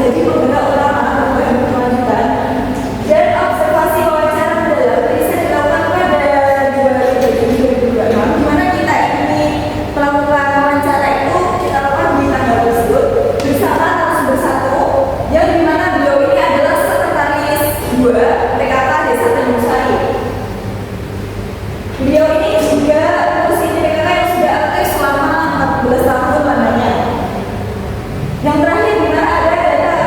menjadi penggerak utama perubahan berkelanjutan. Dan observasi wawancara mendalam riset dilakukan pada 2006, di mana kita ini melakukan wawancara itu kita lakukan di tanggal tersebut bersama narasumber satu, yang dimana beliau ini adalah sekretaris 2 PKK Desa Tanjung Sari. Beliau ini juga ngurusin PKK yang sudah aktif selama 14 tahun lamanya. Yang terakhir, di mana ada data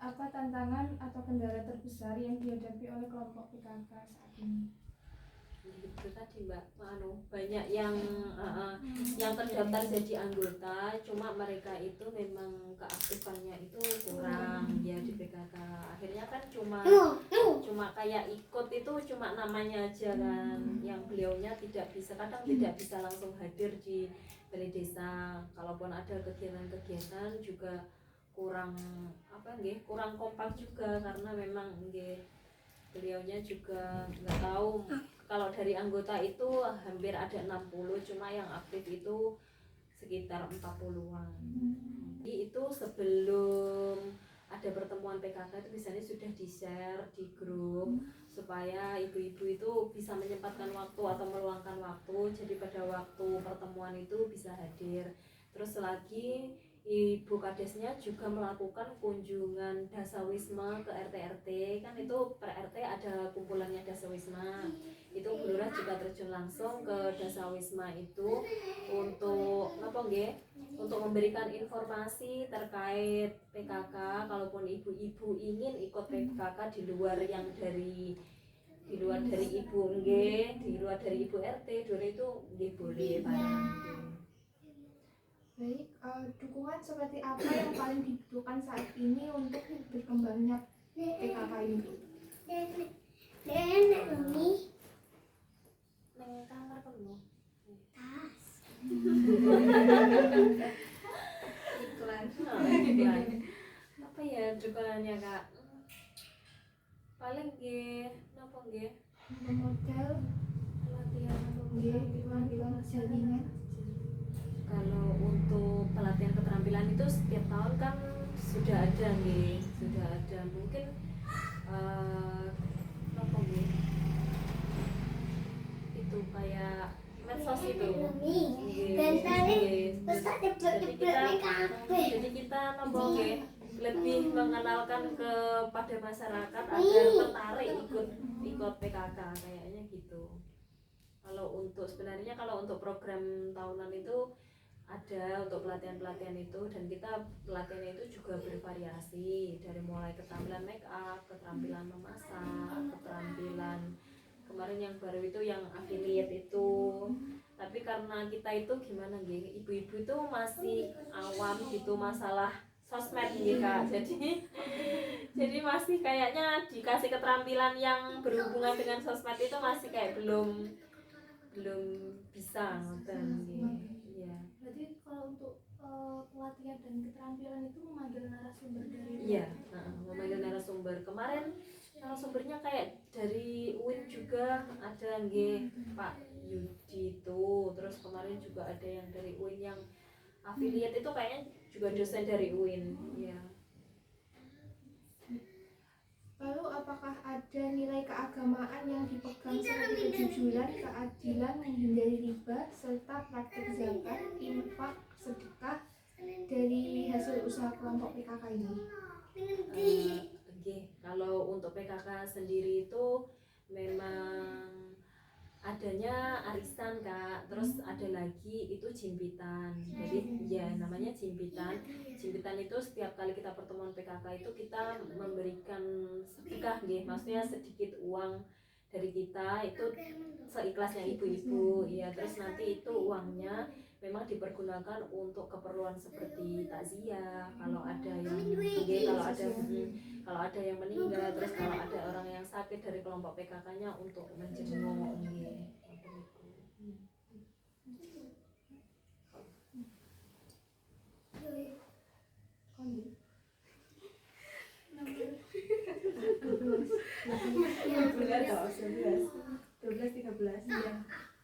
apa tantangan atau kendala terbesar yang dihadapi oleh kelompok PKK saat ini? Itu tadi Mbak, banyak yang terdaftar jadi anggota, cuma mereka itu memang keaktifannya itu kurang ya di PKK. Akhirnya kan cuma kayak ikut itu cuma namanya aja kan, yang beliaunya kadang tidak bisa langsung hadir di balai desa. Kalaupun ada kegiatan-kegiatan juga kurang kurang kompak juga, karena memang beliaunya juga nggak tahu. Kalau dari anggota itu hampir ada 60, cuma yang aktif itu sekitar 40-an. Jadi itu sebelum ada pertemuan PKK itu biasanya sudah di-share di grup supaya ibu-ibu itu bisa menyempatkan waktu atau meluangkan waktu, jadi pada waktu pertemuan itu bisa hadir. Terus lagi Ibu Kadesnya juga melakukan kunjungan dasawisma ke RT-RT, kan itu per RT ada kumpulannya dasawisma. Itu Bu Lurah juga terjun langsung ke dasawisma itu untuk untuk memberikan informasi terkait PKK. Kalaupun ibu-ibu ingin ikut PKK di luar dari ibu di luar dari ibu RT dulu itu boleh bareng. Baik, dukungan seperti apa yang paling dibutuhkan saat ini untuk berkembangnya PKK ini? Kamar penuh. Iklan. Apa ya dukungannya Kak? Paling Model pelatihan jaringan. Kalau untuk pelatihan keterampilan itu setiap tahun kan sudah ada mungkin itu kayak medsos itu. Jadi kita lebih mengenalkan kepada masyarakat agar tertarik ikut PKK kayaknya gitu. Kalau untuk program tahunan itu ada untuk pelatihan itu, dan kita pelatihannya itu juga bervariasi dari mulai keterampilan make up, keterampilan memasak, keterampilan kemarin yang baru itu yang affiliate itu. Tapi karena kita itu ibu-ibu itu masih awam gitu masalah sosmed Kak. Jadi masih kayaknya dikasih keterampilan yang berhubungan dengan sosmed itu masih kayak belum bisa Ya. Berarti kalau untuk pelatihan dan keterampilan itu memanggil narasumber dari memanggil narasumber. Kemarin narasumbernya kayak dari UIN juga ada Pak Yudi itu. Terus kemarin juga ada yang dari UIN yang affiliate itu kayaknya juga dosen dari UIN ya. Lalu apakah ada nilai keagamaan yang dipegang seperti kejujuran, keadilan, menghindari riba, serta praktik zakat, infak, sedekah dari hasil usaha kelompok PKK ini? Kalau untuk PKK sendiri itu memang adanya arisan Kak, terus ada lagi itu jimpitan. Jadi ya namanya jimpitan itu setiap kali kita pertemuan PKK itu kita memberikan sedekah maksudnya sedikit uang dari kita itu seikhlasnya ibu-ibu ya. Terus nanti itu uangnya memang dipergunakan untuk keperluan seperti takziah, kalau ada yang meninggal, terus kalau ada orang yang sakit dari kelompok PKK-nya untuk menjenguk ya.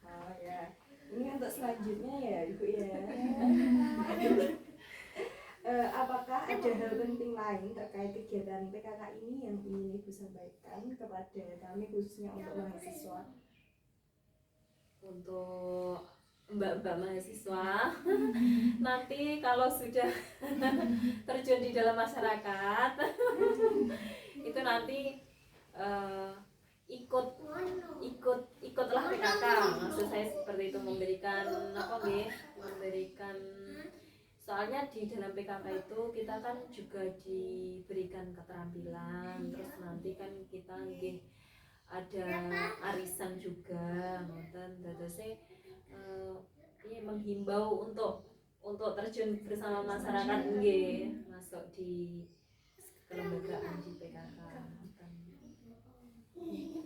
Oh ya. Ini untuk selanjutnya ya Ibu ya. Apakah ada hal penting lain terkait kegiatan PKK ini yang ingin Ibu sampaikan kepada kami khususnya untuk mahasiswa? Untuk mbak-mbak mahasiswa nanti kalau sudah terjun di dalam masyarakat itu nanti ikutlah PKK. Maksud saya seperti itu, memberikan Soalnya di dalam PKK itu kita kan juga diberikan keterampilan, terus nanti kan kita nggih ada arisan juga, ngoten. Dadose ini menghimbau untuk terjun bersama masyarakat nggih, masuk di kelembagaan di PKK. Ngoten.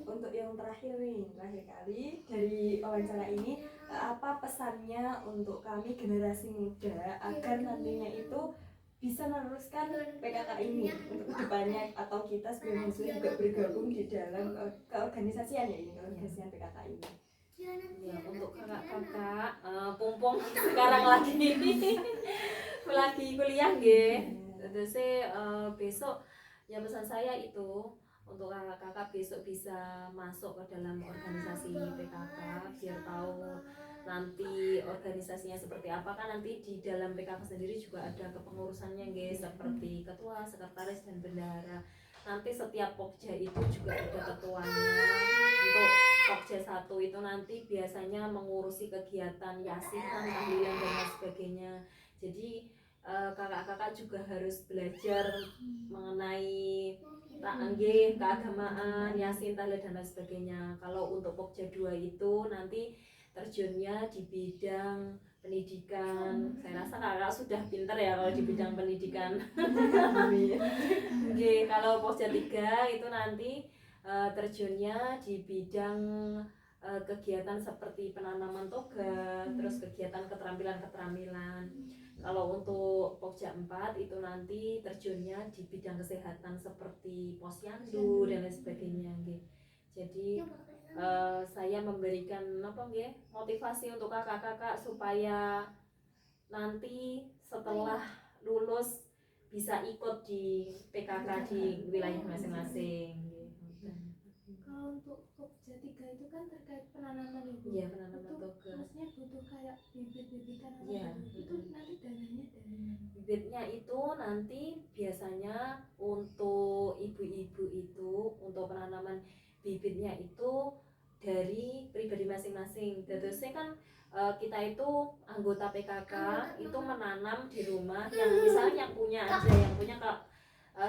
Untuk yang terakhir kali dari wawancara ini, apa pesannya untuk kami generasi muda agar nantinya itu bisa meneruskan PKK ini untuk kedepannya, atau kita sebagai mahasiswa juga bergabung di dalam keorganisasian ya ini, keorganisasian PKK ini. Ya, untuk kakak-kakak pumpung sekarang lagi lagi kuliah nggih. Terus besok ya pesan saya itu untuk kakak-kakak besok bisa masuk ke dalam organisasi PKK biar tahu nanti organisasinya seperti apa. Kan nanti di dalam PKK sendiri juga ada kepengurusannya guys, seperti ketua, sekretaris, dan bendahara. Nanti setiap pokja itu juga ada ketuanya. Untuk pokja 1 itu nanti biasanya mengurusi kegiatan yasinan, tahlilan, dan lain sebagainya. Jadi kakak-kakak juga harus belajar mengenai keagamaan, yasin, tahlil, dan lain sebagainya. Kalau untuk pokja 2 itu nanti terjunnya di bidang pendidikan. Saya rasa kakak sudah pinter ya kalau di bidang pendidikan. Oke, kalau pokja 3 itu nanti terjunnya di bidang kegiatan seperti penanaman toga, terus kegiatan keterampilan. Kalau untuk pokja 4 itu nanti terjunnya di bidang kesehatan seperti posyandu dan lain sebagainya nggih. Jadi saya memberikan motivasi untuk kakak-kakak supaya nanti setelah lulus bisa ikut di PKK di wilayah masing-masing. Kalau untuk pokja 3 itu kan terkait penanaman ibu. Iya, penanaman itu toga. maksudnya butuh kayak bibit-bibit tanaman. Iya, itu nanti dananya dari mana? Bibitnya itu nanti biasanya untuk ibu-ibu itu untuk penanaman bibitnya itu dari pribadi masing-masing. Terus kan kita itu anggota PKK itu menanam di rumah, yang misalnya yang punya aja, yang punya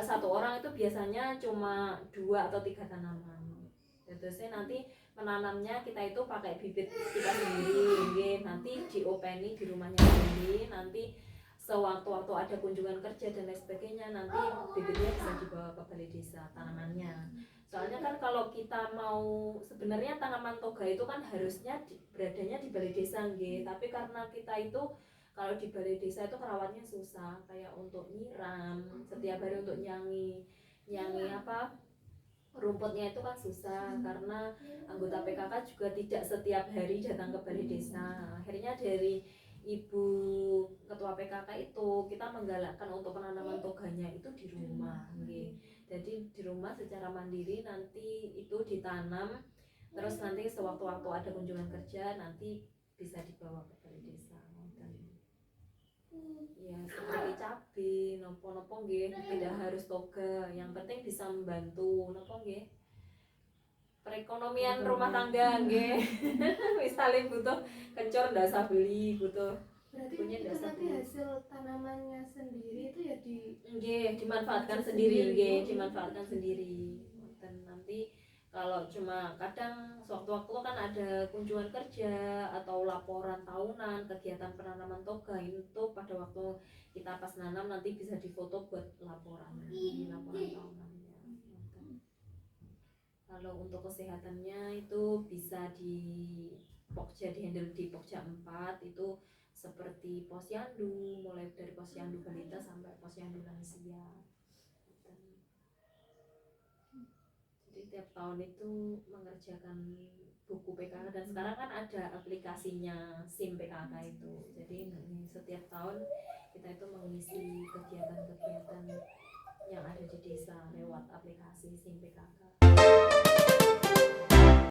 satu orang itu biasanya cuma 2 atau 3 tanaman. Terus nanti menanamnya kita itu pakai bibit kita sendiri, nanti diopeni di rumahnya sendiri. Nanti sewaktu-waktu ada kunjungan kerja dan lain sebagainya, nanti bibitnya bisa dibawa ke balai desa tanamannya. Soalnya kan kalau kita mau, sebenarnya tanaman toga itu kan harusnya beradanya di balai desa nggih, tapi karena kita itu kalau di balai desa itu merawatnya susah, kayak untuk nyiram setiap hari, untuk nyangi rumputnya itu kan susah, karena anggota PKK juga tidak setiap hari datang ke balai desa. Akhirnya dari ibu ketua PKK itu kita menggalakkan untuk penanaman toganya itu di rumah nggih. Jadi di rumah secara mandiri nanti itu ditanam, terus nanti sewaktu-waktu ada kunjungan kerja nanti bisa dibawa ke balai desa. Ya, seperti cabai, nopo-nopo nggih, tidak harus toga, yang penting bisa membantu nopo nggih, perekonomian rumah tangga nggih. Misalnya butuh kencur ndak usah beli, butuh Berarti punya itu dasar nanti beli. hasil tanamannya sendiri itu ya Dimanfaatkan sendiri nggih, dimanfaatkan sendiri. Dan nanti kalau cuma kadang sewaktu-waktu kan ada kunjungan kerja atau laporan tahunan kegiatan penanaman toga, itu pada waktu kita pas nanam nanti bisa difoto buat laporan tahunannya. Kalau untuk kesehatannya itu bisa di handle di pokja 4 itu seperti posyandu, mulai dari posyandu balita sampai posyandu lansia. Jadi tiap tahun itu mengerjakan buku PKK, dan sekarang kan ada aplikasinya SIM PKK itu. Jadi setiap tahun kita itu mengisi kegiatan-kegiatan yang ada di desa lewat aplikasi SIM PKK.